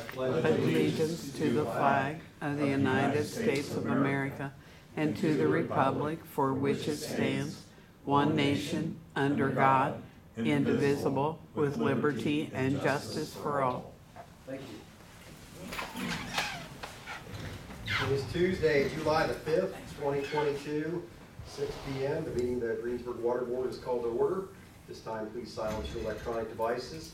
pledge allegiance to the flag of the United States of America and to the republic for which it stands, one nation, under God, indivisible, with liberty and justice for all. Thank you. It is Tuesday, July the 5th, 2022, 6 p.m. The meeting of the Greensburg Water Board is called to order. This time, please silence your electronic devices.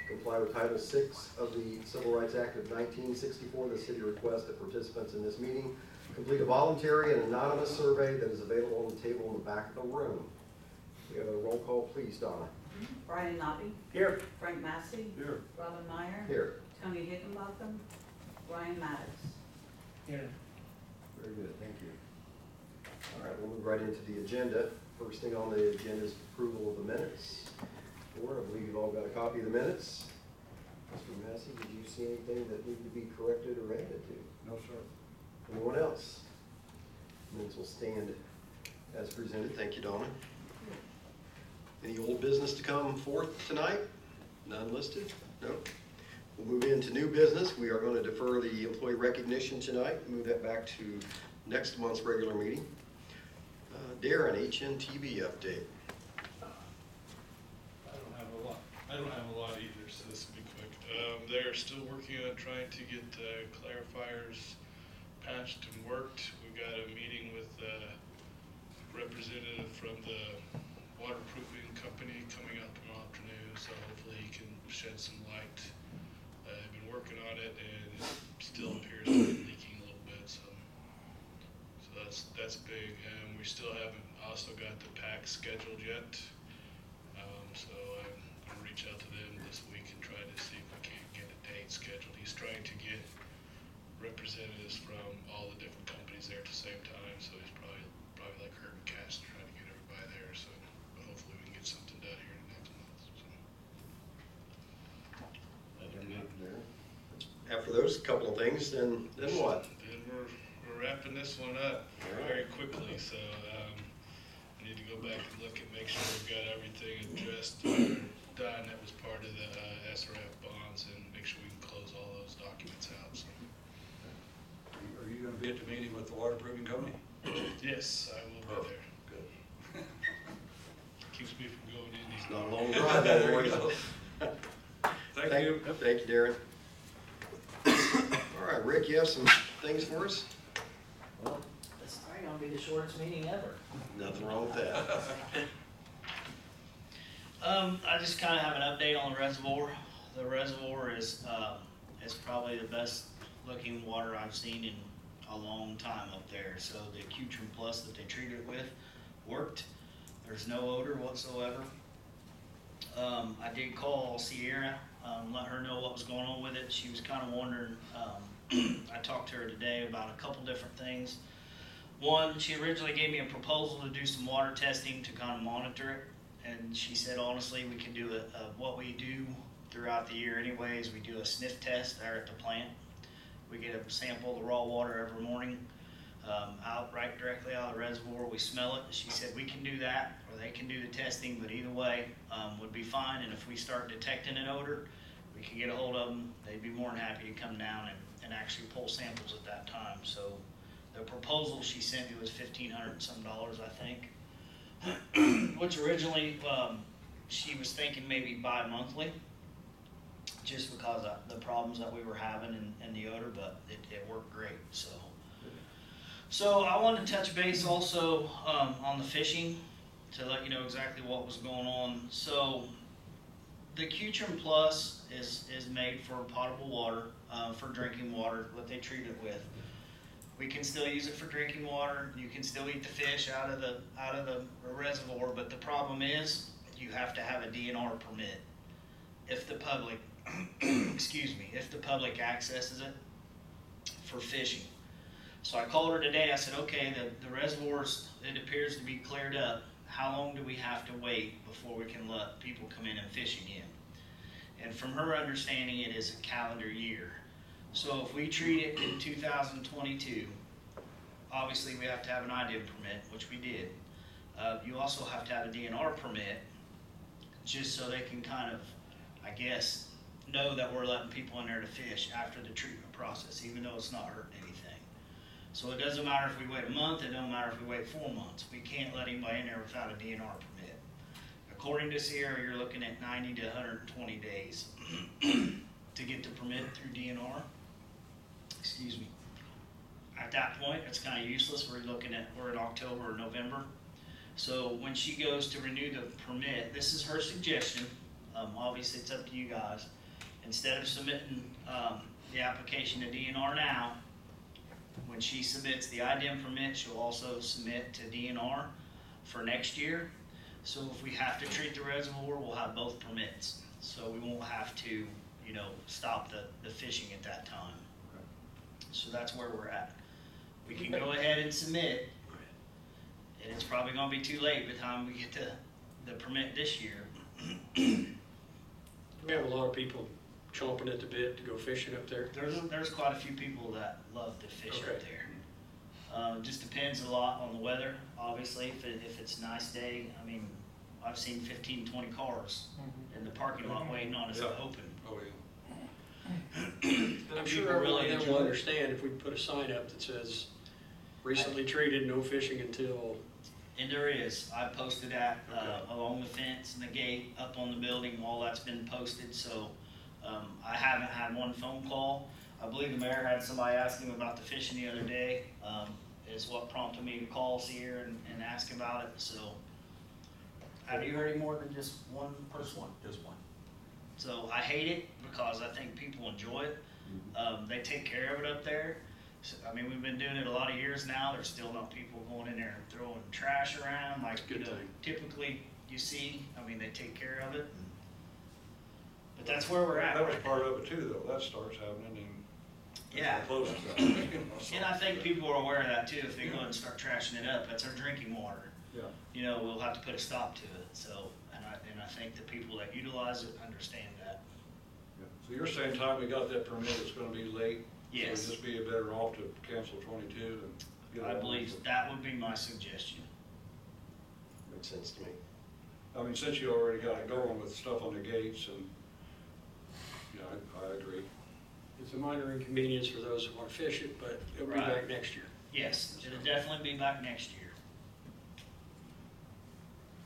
Comply with Title VI of the Civil Rights Act of 1964. The city requests that participants in this meeting complete a voluntary and anonymous survey that is available on the table in the back of the room. We have a roll call, please, Donna. Brian Nobby. Here. Frank Massey. Here. Robin Meyer. Here. Tony Higginbotham. Ryan Maddox. Here. Very good, thank you. All right, we'll move right into the agenda. First thing on the agenda is approval of the minutes. I believe you've all got a copy of the minutes. Mr. Massey, did you see anything that needed to be corrected or added to? No, sir. Anyone else? Minutes will stand as presented. Thank you, Donna. Any old business to come forth tonight? None listed? No. We'll move into new business. We are going to defer the employee recognition tonight, move that back to next month's regular meeting. Darren, HNTB update. I don't have a lot either, so this will be quick. They're still working on trying to get clarifiers patched and worked. We've got a meeting with a representative from the waterproofing company coming up tomorrow afternoon, so hopefully he can shed some light. They've been working on it, and it still appears to be leaking a little bit, so that's big. And we still haven't also got the pack scheduled yet, so I'm going to reach out to them this week and try to see if we can get a date scheduled. He's trying to get representatives from all the different companies there at the same time, so he's probably like herding cats trying to get everybody there, so but hopefully we can get something done here in the next month. So. After those couple of things, then what? Then we're wrapping this one up very quickly, so I need to go back and look and make sure we've got everything addressed or done that was part of the SRF bonds, and make sure we can close all those documents out. So. Are you going to be at the meeting with the waterproofing company? Yes, I will be there. Good. Keeps me from going in. It's not a long drive that way. Thank you. Thank you, Darren. All right, Rick, you have some things for us? Well, this is probably going to be the shortest meeting ever. Nothing wrong with that. I just kind of have an update on the reservoir. The reservoir is probably the best looking water I've seen in a long time up there. So the Qtrim Plus that they treated it with worked. There's no odor whatsoever. I did call Sierra, let her know what was going on with it. She was kind of wondering. I talked to her today about a couple different things. One, she originally gave me a proposal to do some water testing to kind of monitor it. And she said, honestly, we can do what we do throughout the year anyways. We do a sniff test there at the plant. We get a sample of the raw water every morning directly out of the reservoir. We smell it. She said we can do that, or they can do the testing, but either way would be fine. And if we start detecting an odor, we can get a hold of them. They'd be more than happy to come down and actually pull samples at that time. So the proposal she sent me was $1,500 and some, I think. Which originally she was thinking maybe bi-monthly, just because of the problems that we were having and the odor, but it worked great. So I wanted to touch base also on the fishing to let you know exactly what was going on. So the Qtrim Plus is made for potable water, for drinking water, what they treat it with. We can still use it for drinking water. You can still eat the fish out of the reservoir, but the problem is you have to have a DNR permit if the public, if the public accesses it for fishing. So I called her today. I said, okay, the reservoirs, it appears to be cleared up. How long do we have to wait before we can let people come in and fish again? And from her understanding, it is a calendar year. So if we treat it in 2022, obviously we have to have an IDIM permit, which we did. You also have to have a DNR permit, just so they can kind of, I guess, know that we're letting people in there to fish after the treatment process, even though it's not hurting anything. So it doesn't matter if we wait a month, it don't matter if we wait 4 months. We can't let anybody in there without a DNR permit. According to Sierra, you're looking at 90 to 120 days to get the permit through DNR. Excuse me. At that point, it's kind of useless. We're in October or November. So when she goes to renew the permit, this is her suggestion. Obviously, it's up to you guys. Instead of submitting the application to DNR now, when she submits the IDEM permit, she'll also submit to DNR for next year. So if we have to treat the reservoir, we'll have both permits. So we won't have to, stop the fishing at that time. So that's where we're at. We can go ahead and submit, and it's probably gonna be too late by the time we get to the permit this year. We have a lot of people chomping at the bit to go fishing up there. There's quite a few people that love to fish up Okay. there. Just depends a lot on the weather, obviously. If it's a nice day, I mean, I've seen 15, 20 cars in the parking lot waiting on us to open. Oh, yeah. And I'm sure People everyone really then enjoy will it. understand if we put a sign up that says, recently treated, no fishing until, And there is. I posted that along the fence and the gate, up on the building, all that's been posted, so I haven't had one phone call. I believe the mayor had somebody ask him about the fishing the other day, is what prompted me to call Sierra and ask about it, so. Have you heard any more than just one person? Just one. So I hate it because I think people enjoy it. They take care of it up there. So, I mean, we've been doing it a lot of years now. There's still not people going in there and throwing trash around like, Good thing. typically you see. I mean, they take care of it. But that's where we're at. That was part of it too, though. That starts happening and. Yeah. Close to that. So- And I think people are aware of that too. If they go and start trashing it up, that's our drinking water. Yeah. We'll have to put a stop to it. So, and I think the people that utilize it understand that. Yeah. So you're saying time we got that permit, it's gonna be late? Yes. So we'd just be better off to cancel 22 and get it I on. believe that would be my suggestion. Makes sense to me. I mean, since you already got it going with stuff on the gates and, yeah, I agree. it's a minor inconvenience for those who want to fish it, but it'll be Right. back next year. Yes, it'll definitely be back next year.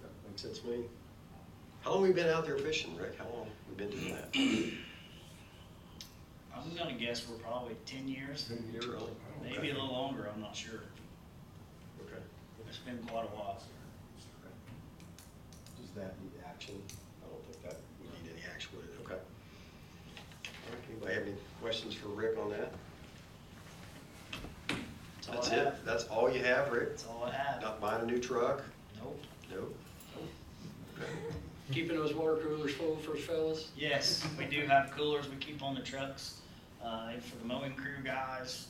That makes sense to me. How long we been out there fishing, Rick? How long we been doing that? I'm gonna guess we're probably 10 years, Really? maybe a little longer, I'm not sure. Okay. It's been quite a while. Does that need action? I don't think that would need any action, would it? Okay. All right, anybody have any questions for Rick on that? That's all That's I it? have. That's all you have, Rick? That's all I have. Not buying a new truck? Nope. Nope. Okay. Keeping those water coolers full for fellas. Yes, we do have coolers we keep on the trucks, and for the mowing crew guys.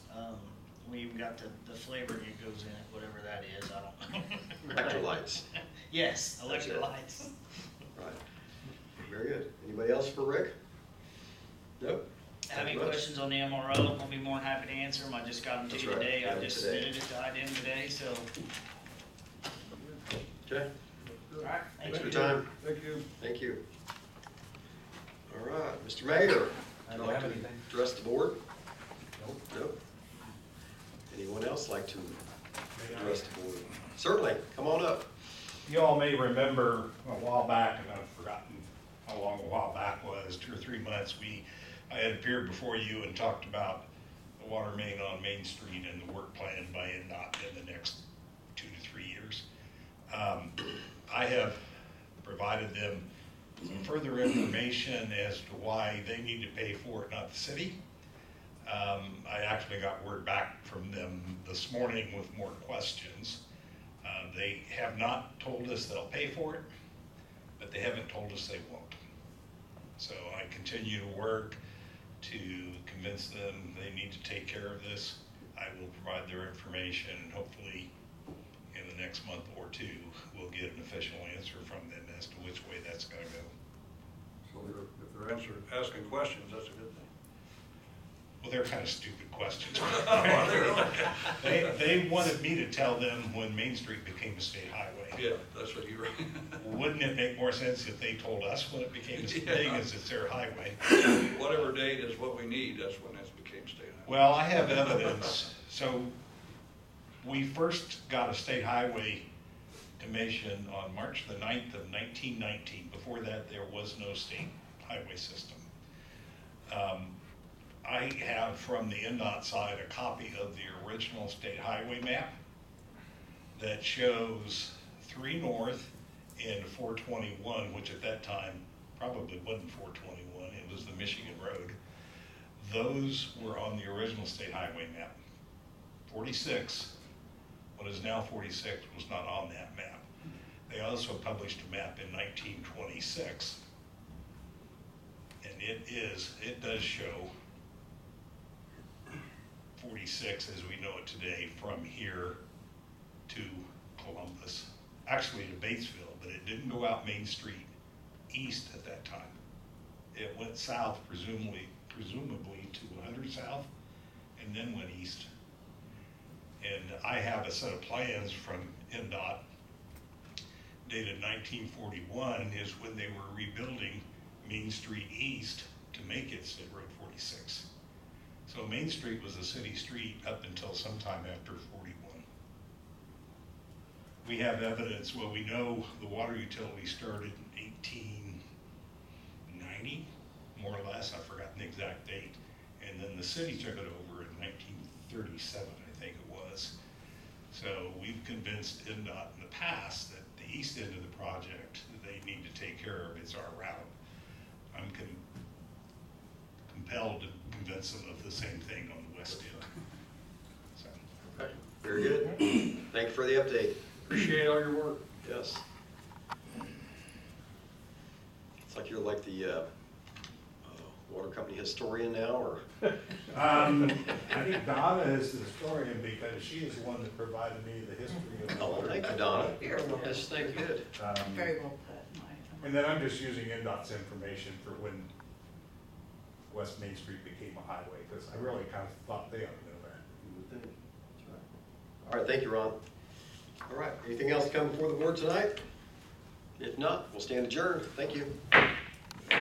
We even got the flavor that goes in it, whatever that is, I don't know. Electrolytes. Yes, That's it. electrolytes. Right. Very good. Anybody else for Rick? Nope. Have any Thank you much. questions on the MRO, I'll be more than happy to answer them. I just got them to That's you right. today. Got I them just today. submitted it to IDEM today, so. Okay. All right, Thanks for thank your you. time. Thank you. Thank you. All right, Mr. Mayor. I would don't you like have to anything. address the board? Nope. Nope. Anyone else like to address the board? Certainly, come on up. You all may remember a while back, and I've forgotten how long a while back was, 2 or 3 months, I had appeared before you and talked about the water main on Main Street and the work plan by NDOT in the next 2 to 3 years. I have provided them some further information as to why they need to pay for it, not the city. I actually got word back from them this morning with more questions. They have not told us they'll pay for it, but they haven't told us they won't. So I continue to work to convince them they need to take care of this. I will provide their information, and hopefully in the next month or two, we'll get an official answer from them as to which way that's gonna go. So if they're asking questions, that's a good thing. Well, they're kind of stupid questions. They wanted me to tell them when Main Street became a state highway. Yeah, that's what you were. Wouldn't it make more sense if they told us when it became as big as it's their highway? Whatever date is what we need, that's when it became state highway. Well, I have evidence. So we first got a state highway commission on March the 9th of 1919. Before that, there was no state highway system. I have from the NDOT side a copy of the original state highway map that shows 3 north and 421, which at that time probably wasn't 421, it was the Michigan Road. Those were on the original state highway map. 46, what is now 46, was not on that map. They also published a map in 1926, and it does show 46 as we know it today from here to Columbus, actually to Batesville, but it didn't go out Main Street east at that time. It went south, presumably to 100 South, and then went east. And I have a set of plans from NDOT dated 1941 is when they were rebuilding Main Street East to make it State Road 46. So Main Street was a city street up until sometime after 41. We have evidence, well, we know the water utility started in 1890, more or less, I've forgotten the exact date. And then the city took it over in 1937, I think it was. So we've convinced NDOT in the past that the east end of the project they need to take care of, it's our route. I'm compelled to convince them of the same thing on the west end. So. Okay, very good. Thank you for the update. Appreciate all your work. Yes. It's like you're like the water company historian now, or? I think Donna is the historian because she is the one that provided me the history of the Oh, water. thank you, Donna. Yes, thank you. Good. Very well put, Mike. And then I'm just using NDOT's information for when West Main Street became a highway, because I really kind of thought they ought to know that. You would think. That's right. All right, thank you, Ron. All right, anything else to come before the board tonight? If not, we'll stand adjourned. Thank you.